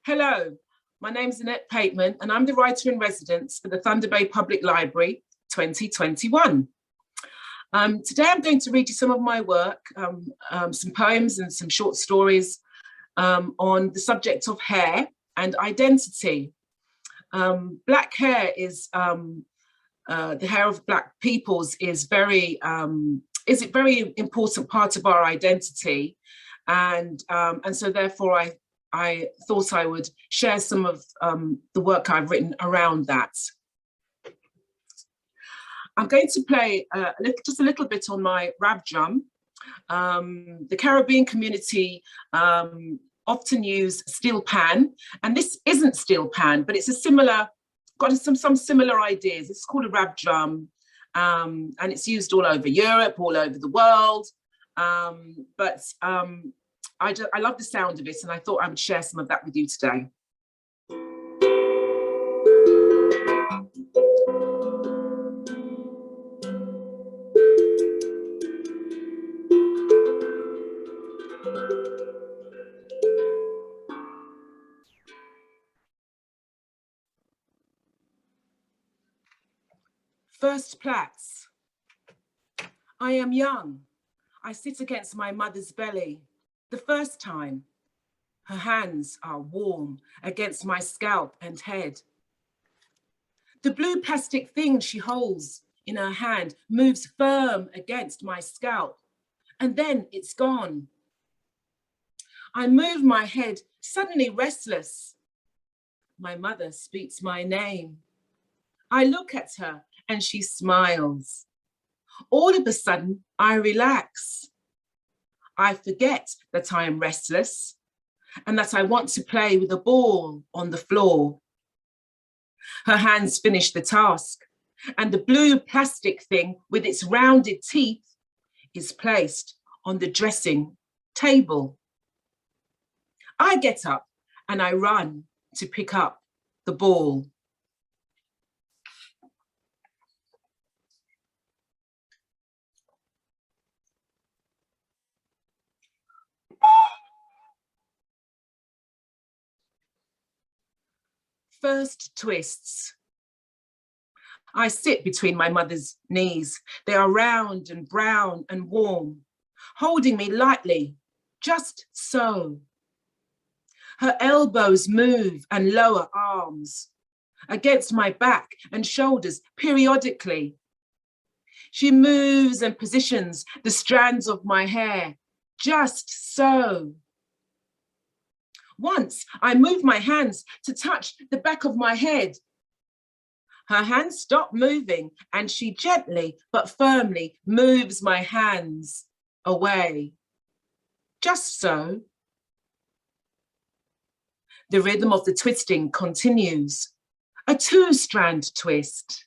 Hello, my name is Annette Pateman and I'm the writer in residence for the Thunder Bay Public Library 2021. Today I'm going to read you some of my work, some poems and some short stories on the subject of hair and identity. Black hair is, the hair of Black peoples is a very important part of our identity. And so therefore I thought I would share some of the work I've written around that. I'm going to play just a little bit on my rab drum. The Caribbean community often use steel pan, and this isn't steel pan, but it's a similar, got some similar ideas. It's called a rab drum, and it's used all over Europe, all over the world. I love the sound of it, and I thought I would share some of that with you today. First Plaits. I am young. I sit against my mother's belly. The first time, her hands are warm against my scalp and head. The blue plastic thing she holds in her hand moves firm against my scalp, and then it's gone. I move my head, suddenly restless. My mother speaks my name. I look at her and she smiles. All of a sudden, I relax. I forget that I am restless and that I want to play with a ball on the floor. Her hands finish the task, and the blue plastic thing with its rounded teeth is placed on the dressing table. I get up and I run to pick up the ball. First twists. I sit between my mother's knees. They are round and brown and warm, holding me lightly, just so. Her elbows move and lower arms against my back and shoulders periodically. She moves and positions the strands of my hair, just so. Once I move my hands to touch the back of my head. Her hands stop moving and she gently but firmly moves my hands away. Just so. The rhythm of the twisting continues, a two-strand twist.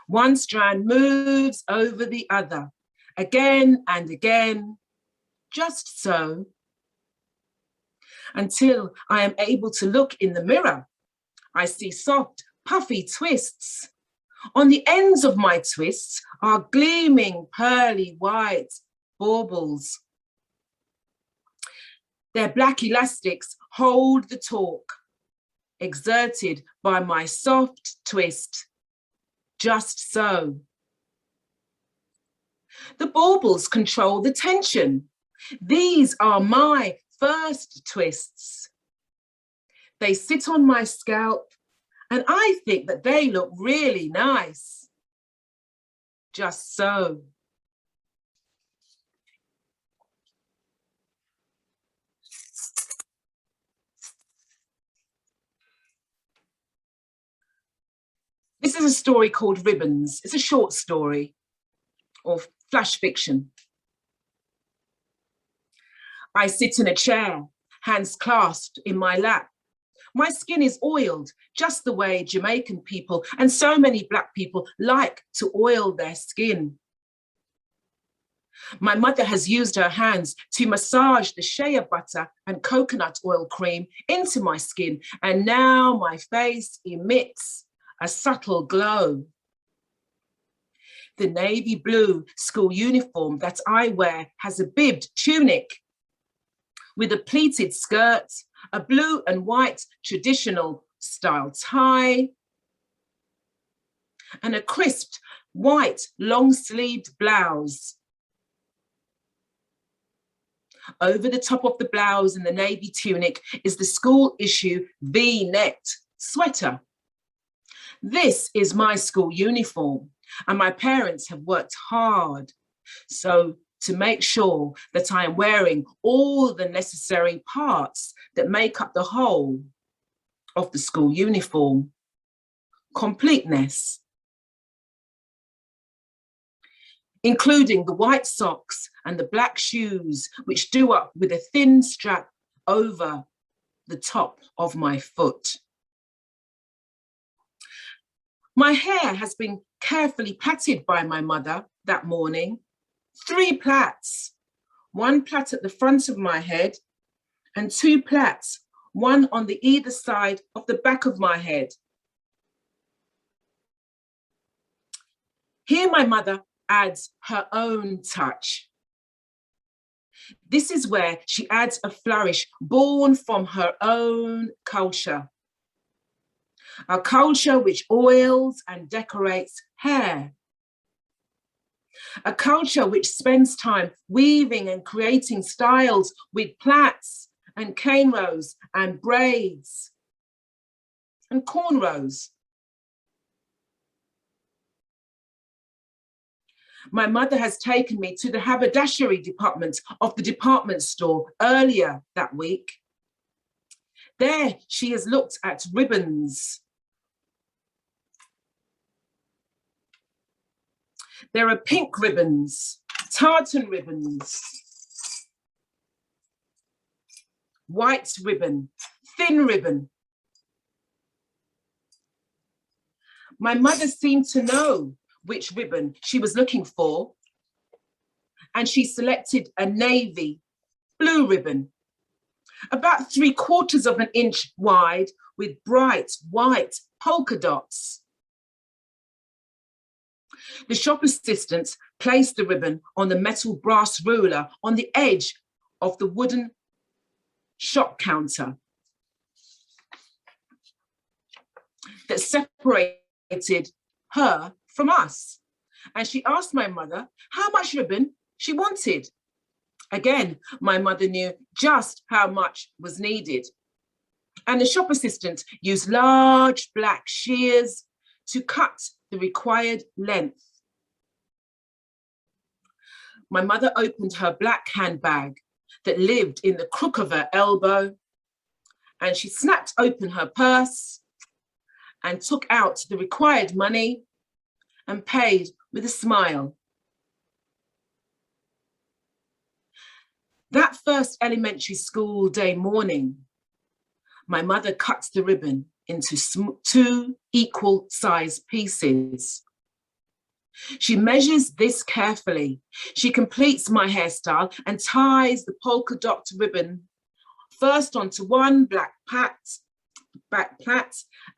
One strand moves over the other. Again and again, just so, until I am able to look in the mirror. I see soft, puffy twists. On the ends of my twists are gleaming, pearly white baubles. Their black elastics hold the torque, exerted by my soft twist, just so. The baubles control the tension. These are my first twists. They sit on my scalp and I think that they look really nice. Just so. This is a story called Ribbons. It's a short story or flash fiction. I sit in a chair, hands clasped in my lap. My skin is oiled just the way Jamaican people and so many Black people like to oil their skin. My mother has used her hands to massage the shea butter and coconut oil cream into my skin, and now my face emits a subtle glow. The navy blue school uniform that I wear has a bibbed tunic with a pleated skirt, a blue and white traditional style tie, and a crisped white long-sleeved blouse. Over the top of the blouse and the navy tunic is the school issue V-necked sweater. This is my school uniform, and my parents have worked hard to make sure that I am wearing all the necessary parts that make up the whole of the school uniform. Completeness, including the white socks and the black shoes, which do up with a thin strap over the top of my foot. My hair has been carefully plaited by my mother that morning. 3 plaits, 1 plait at the front of my head and 2 plaits, 1 on the either side of the back of my head. Here my mother adds her own touch. This is where she adds a flourish born from her own culture. A culture which oils and decorates hair. A culture which spends time weaving and creating styles with plaits and cane rows and braids and cornrows. My mother has taken me to the haberdashery department of the department store earlier that week. There she has looked at ribbons. There are pink ribbons, tartan ribbons, white ribbon, thin ribbon. My mother seemed to know which ribbon she was looking for, and she selected a navy blue ribbon, about 3/4 of an inch wide with bright white polka dots. The shop assistant placed the ribbon on the metal brass ruler on the edge of the wooden shop counter that separated her from us. And she asked my mother how much ribbon she wanted. Again, my mother knew just how much was needed. And the shop assistant used large black shears to cut the required length. My mother opened her black handbag that lived in the crook of her elbow, and she snapped open her purse and took out the required money and paid with a smile. That first elementary school day morning, my mother cuts the ribbon into 2 equal size pieces. She measures this carefully. She completes my hairstyle and ties the polka dot ribbon first onto one back plait,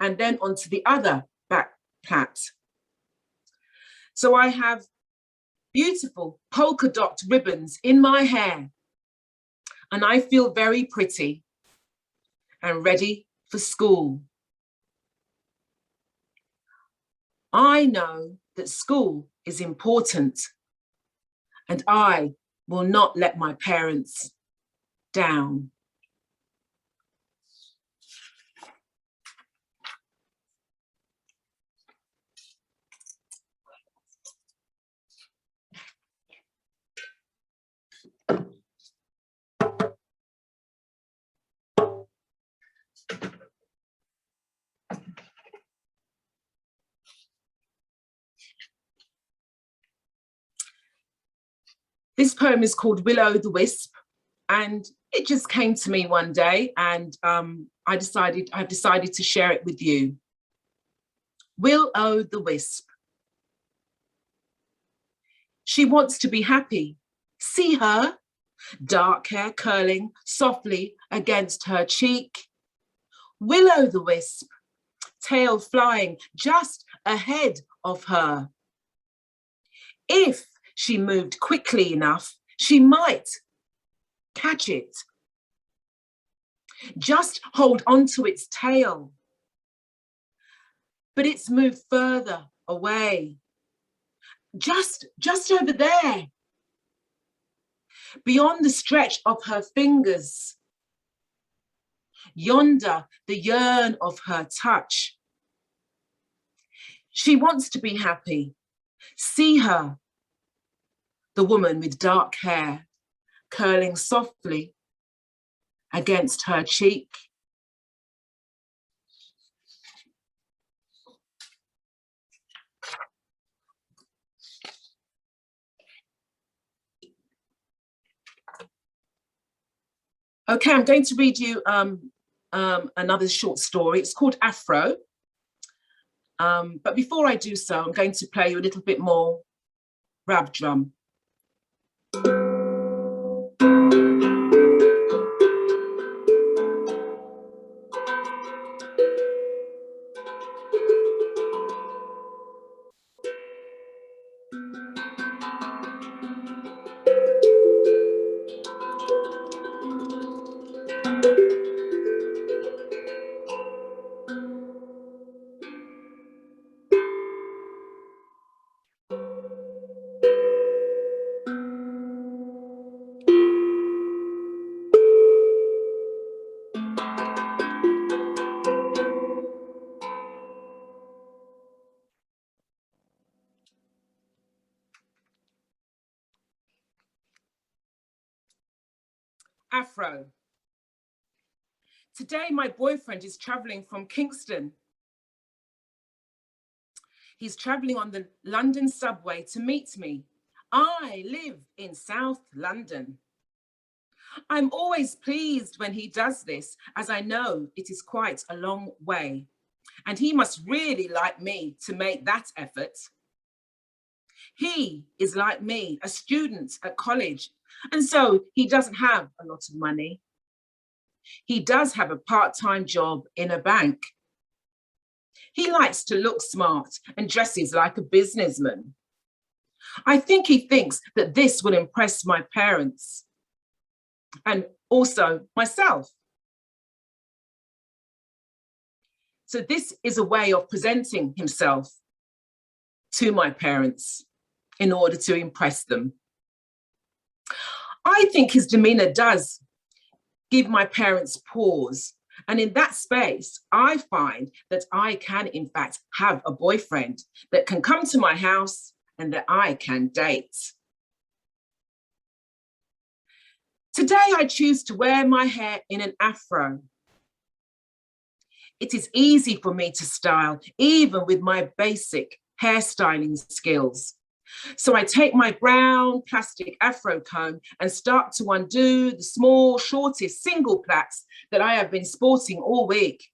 and then onto the other back plait. So I have beautiful polka dot ribbons in my hair, and I feel very pretty and ready for school. I know that school is important, and I will not let my parents down. This poem is called Willow the Wisp, and it just came to me one day, and I've decided to share it with you. Willow the Wisp. She wants to be happy. See her, dark hair curling softly against her cheek. Willow the Wisp, tail flying just ahead of her. If she moved quickly enough, she might catch it. Just hold onto its tail. But it's moved further away. Just over there. Beyond the stretch of her fingers. Yonder, the yearn of her touch. She wants to be happy. See her, the woman with dark hair, curling softly against her cheek. Okay, I'm going to read you another short story. It's called Afro. But before I do so, I'm going to play you a little bit more rab drum. Afro. Today, my boyfriend is traveling from Kingston. He's traveling on the London subway to meet me. I live in South London. I'm always pleased when he does this, as I know it is quite a long way, and he must really like me to make that effort. He is like me, a student at college, and so he doesn't have a lot of money. He does have a part-time job in a bank. He likes to look smart and dresses like a businessman. I think he thinks that this will impress my parents and also myself. So this is a way of presenting himself to my parents in order to impress them. I think his demeanor does give my parents pause. And in that space, I find that I can, in fact, have a boyfriend that can come to my house and that I can date. Today, I choose to wear my hair in an afro. It is easy for me to style, even with my basic hairstyling skills. So I take my brown plastic afro comb and start to undo the small, shortest single plaits that I have been sporting all week.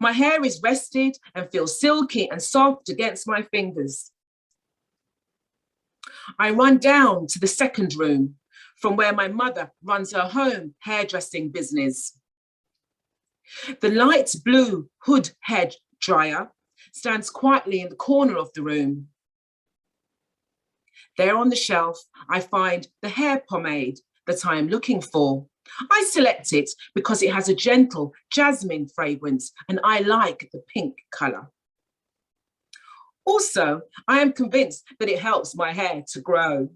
My hair is rested and feels silky and soft against my fingers. I run down to the second room from where my mother runs her home hairdressing business. The light blue hood hair dryer stands quietly in the corner of the room. There on the shelf, I find the hair pomade that I am looking for. I select it because it has a gentle jasmine fragrance and I like the pink colour. Also, I am convinced that it helps my hair to grow.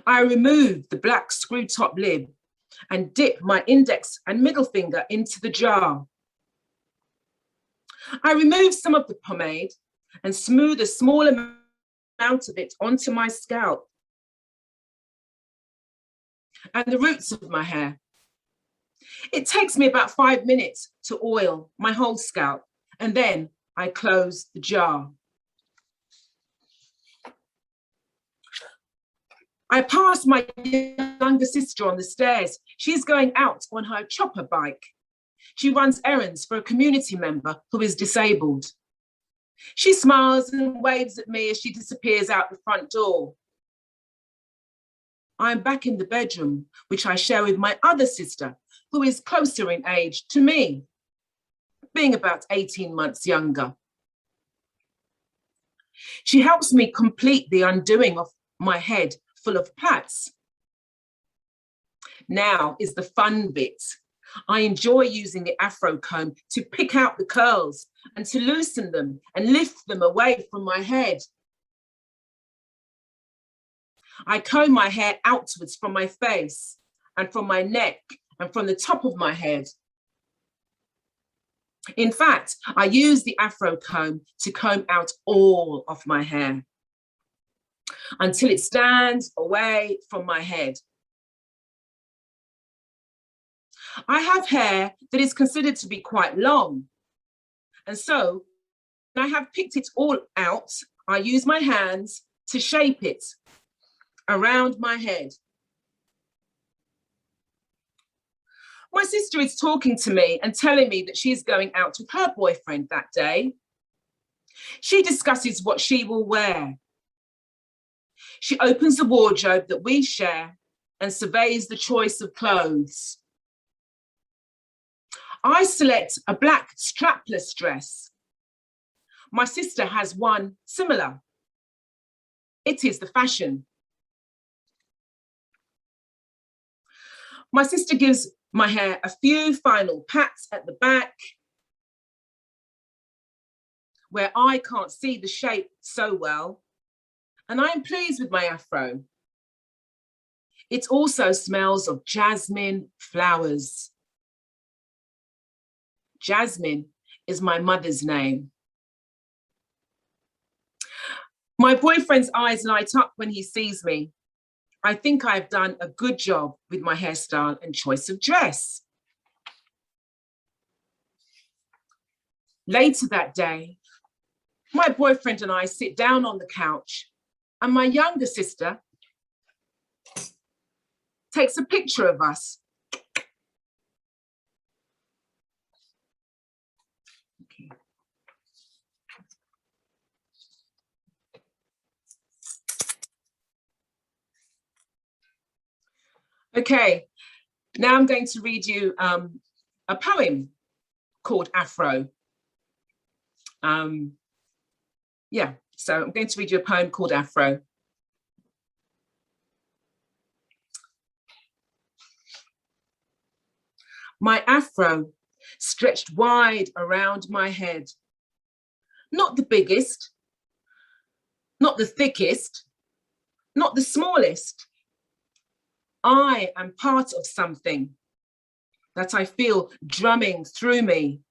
I remove the black screw top lid and dip my index and middle finger into the jar. I remove some of the pomade and smooth a small amount of it onto my scalp and the roots of my hair. It takes me about 5 minutes to oil my whole scalp, and then I close the jar. I pass my younger sister on the stairs. She's going out on her chopper bike. She runs errands for a community member who is disabled. She smiles and waves at me as she disappears out the front door. I'm back in the bedroom, which I share with my other sister, who is closer in age to me, being about 18 months younger. She helps me complete the undoing of my head full of plaits. Now is the fun bit. I enjoy using the Afro comb to pick out the curls and to loosen them and lift them away from my head. I comb my hair outwards from my face and from my neck and from the top of my head. In fact, I use the Afro comb to comb out all of my hair until it stands away from my head. I have hair that is considered to be quite long. And so when I have picked it all out, I use my hands to shape it around my head. My sister is talking to me and telling me that she's going out with her boyfriend that day. She discusses what she will wear. She opens the wardrobe that we share and surveys the choice of clothes. I select a black strapless dress. My sister has one similar. It is the fashion. My sister gives my hair a few final pats at the back where I can't see the shape so well, and I am pleased with my Afro. It also smells of jasmine flowers. Jasmine is my mother's name. My boyfriend's eyes light up when he sees me. I think I've done a good job with my hairstyle and choice of dress. Later that day, my boyfriend and I sit down on the couch and my younger sister takes a picture of us. Okay, now I'm going to read you a poem called Afro. So I'm going to read you a poem called Afro. My Afro stretched wide around my head. Not the biggest, not the thickest, not the smallest. I am part of something that I feel drumming through me.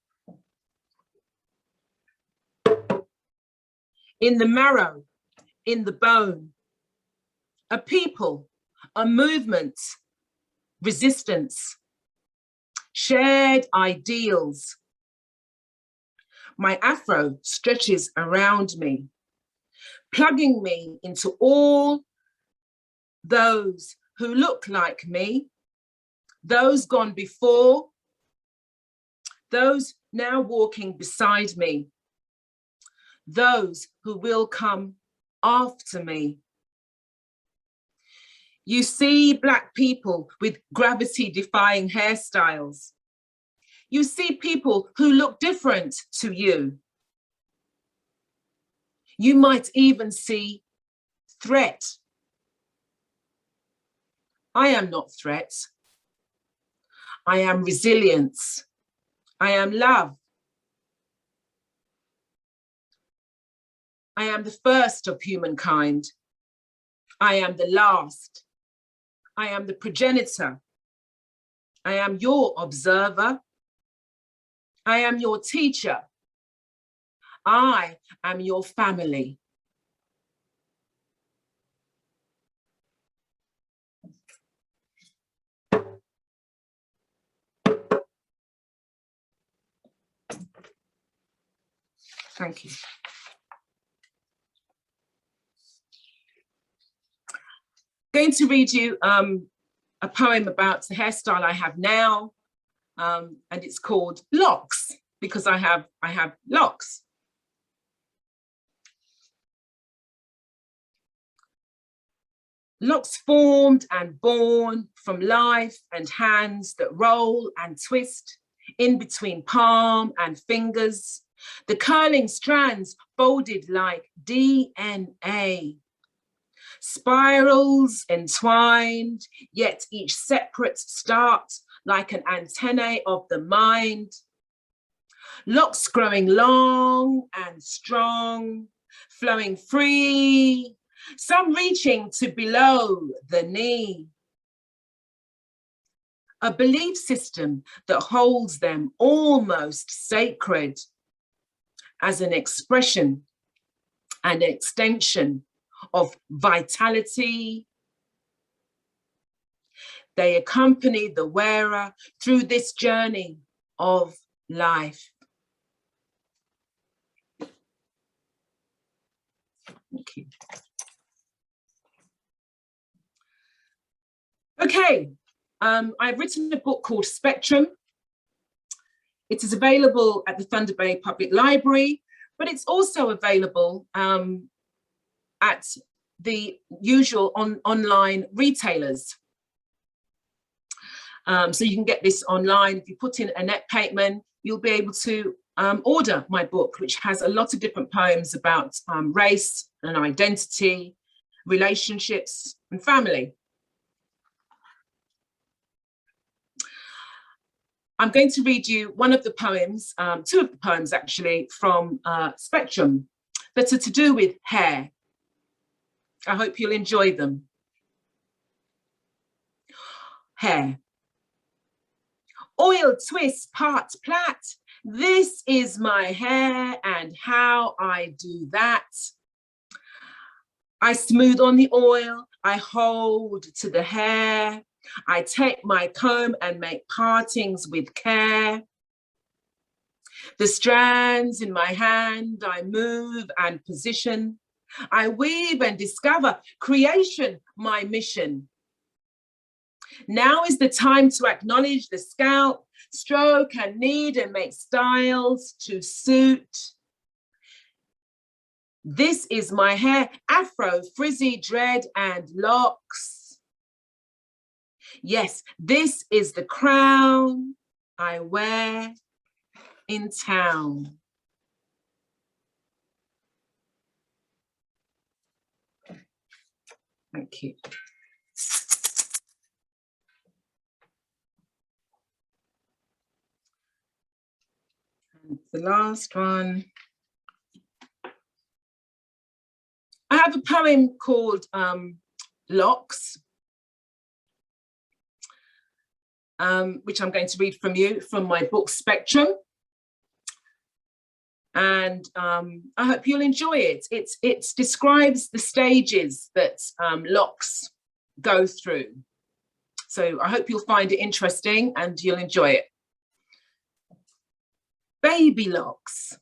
In the marrow, in the bone, a people, a movement, resistance, shared ideals. My Afro stretches around me, plugging me into all those who look like me, those gone before, those now walking beside me, those who will come after me. You see Black people with gravity-defying hairstyles. You see people who look different to you. You might even see threat. I am not threat. I am resilience. I am love. I am the first of humankind. I am the last. I am the progenitor. I am your observer. I am your teacher. I am your family. Thank you. Going to read you a poem about the hairstyle I have now, and it's called Locks, because I have locks. Locks formed and born from life and hands that roll and twist in between palm and fingers, The curling strands folded like DNA. Spirals entwined, yet each separate start like an antennae of the mind. Locks growing long and strong, flowing free, some reaching to below the knee. A belief system that holds them almost sacred as an expression and extension of vitality. They accompany the wearer through this journey of life. Thank you. Okay, I've written a book called Spectrum. It is available at the Thunder Bay Public Library, but it's also available at the usual online retailers. So you can get this online. If you put in Annette Pateman, you'll be able to order my book, which has a lot of different poems about race and identity, relationships and family. I'm going to read you one of the poems, two of the poems actually, from Spectrum that are to do with hair. I hope you'll enjoy them. Hair. Oil, twist, part, plait. This is my hair and how I do that. I smooth on the oil, I hold to the hair. I take my comb and make partings with care. The strands in my hand, I move and position. I weave and discover creation, my mission. Now is the time to acknowledge the scalp, stroke and knead and make styles to suit. This is my hair, Afro, frizzy, dread and locks. Yes, this is the crown I wear in town. Thank you. And the last one. I have a poem called Locks, which I'm going to read from my book Spectrum. And I hope you'll enjoy it. It describes the stages that locks go through. So I hope you'll find it interesting and you'll enjoy it. Baby locks.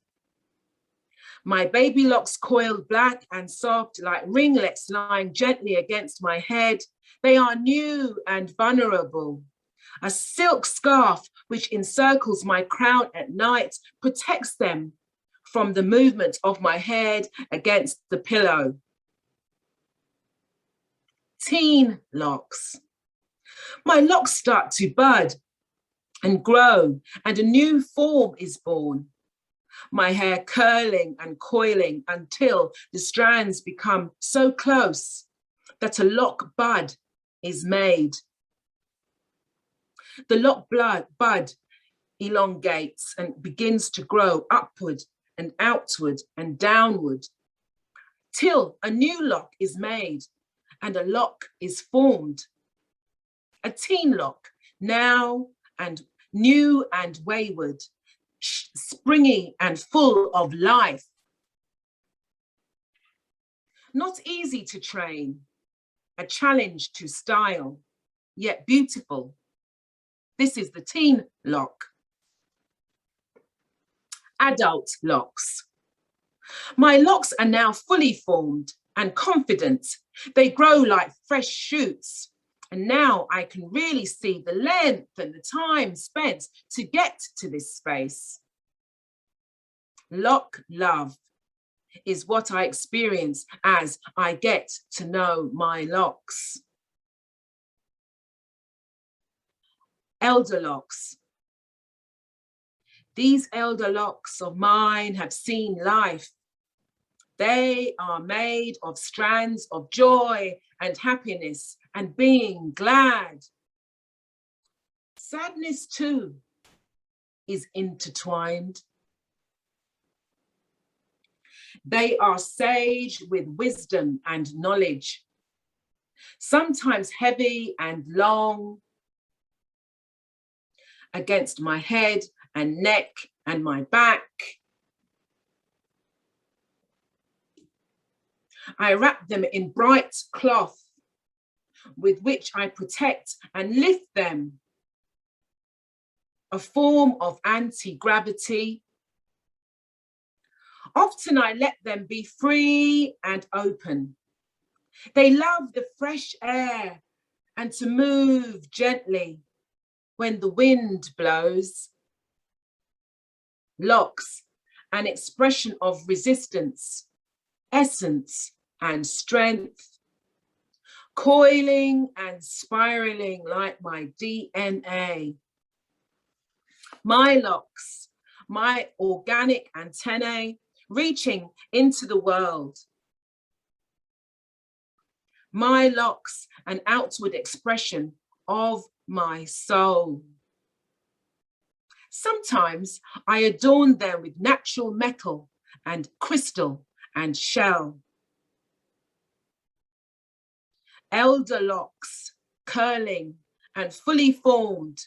My baby locks coiled black and soft like ringlets lying gently against my head. They are new and vulnerable. A silk scarf which encircles my crown at night protects them from the movement of my head against the pillow. Teen locks. My locks start to bud and grow, and a new form is born. My hair curling and coiling until the strands become so close that a lock bud is made. The lock bud elongates and begins to grow upward and outward and downward till a new lock is made and a lock is formed. A teen lock, now and new and wayward, springy and full of life. Not easy to train, a challenge to style, yet beautiful. This is the teen lock. Adult locks. My locks are now fully formed and confident. They grow like fresh shoots. And now I can really see the length and the time spent to get to this space. Lock love is what I experience as I get to know my locks. Elder locks. These elder locks of mine have seen life. They are made of strands of joy and happiness and being glad. Sadness too is intertwined. They are sage with wisdom and knowledge, sometimes heavy and long, against my head and neck and my back. I wrap them in bright cloth with which I protect and lift them, a form of anti-gravity. Often I let them be free and open. They love the fresh air and to move gently when the wind blows. Locks, an expression of resistance, essence and strength, coiling and spiraling like my DNA. My locks, my organic antennae reaching into the world. My locks, an outward expression of my soul. Sometimes I adorn them with natural metal and crystal and shell. Elder locks, curling and fully formed,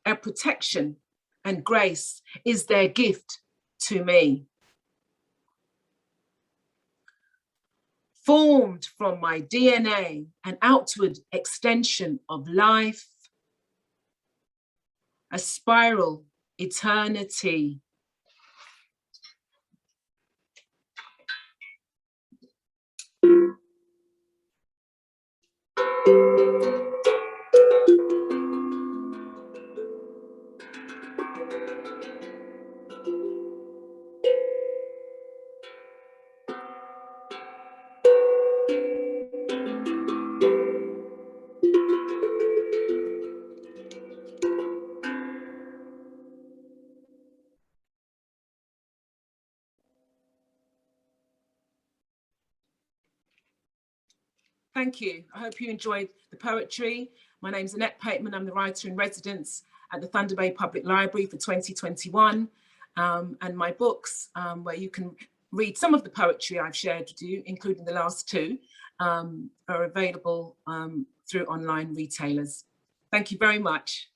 a protection and grace is their gift to me. Formed from my DNA, an outward extension of life, a spiral eternity. Thank you. I hope you enjoyed the poetry. My name's Annette Pateman. I'm the writer in residence at the Thunder Bay Public Library for 2021. And my books, where you can read some of the poetry I've shared with you, including the last two, are available through online retailers. Thank you very much.